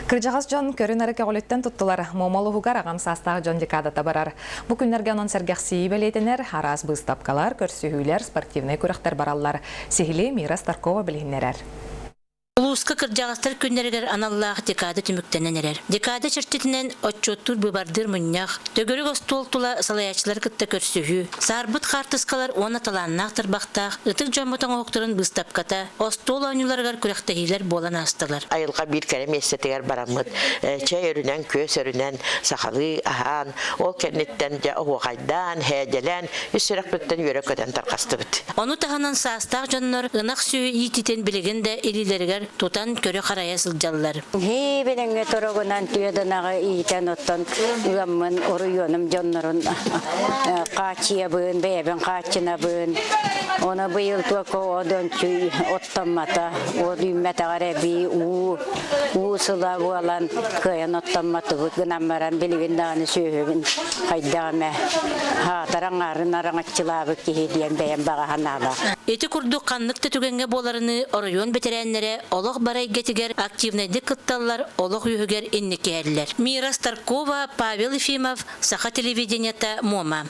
Кыржагас жон көрүн ареке олеттен туттулар момолугугар агам састагы жон декадата барар. Бу күннерге онон сергекси белетенер, харас быстапкалар, көрсүхүйлер, спортивный күрәктер бараллар. Сихили Мира Старкова билгеннерер. Улуска кыржагастар күннергер аналлах декада түмүктененерер. Декада чертетинен отчоттур быбардыр муннях. Төгөрүк остолтула салаячылар кытта көрсүхү. Сарбыт хартыскалар оны таланнактыр бактах. Ытык жомутан октурун быстапката. Остол ойнуларгар күрәктәһиләр болан астылар. Айылга бир кere месетегер барамыт. Чай өрүнен, көс өрүнен, сахалы, ахан, ол кеннеттен же оғайдан, хәделен, үсірек бүттен йөрөкөден тарқастыбыт. Оны таханан састақ жоннор ынақ сүйі ититен білігінде елилергер тутан көрі қарая сылжалылар. Хейбенеңе торогунан түйедінаға ийтен оттан ұламын ұрыйоным жоннорын қачия бұын, бәйбен қачына бұын. Оны бұйыл туако одан чүй оттаммата, одүймәтағар әбі уысыла буалан көйен оттамматы бұд гынамаран білігіндағаны сөйігін қайдағаме хатаран арын араңатчылабы кейден бәйен бағахан ала. Эти курду қанныкты түгенге боларыны орайон бетерәнләре олық барай гетигер активнайды кытталлар олық үйігер иннекерлер. Мира Старкова, Павел Ефимов, Саха телевидениета, Мома.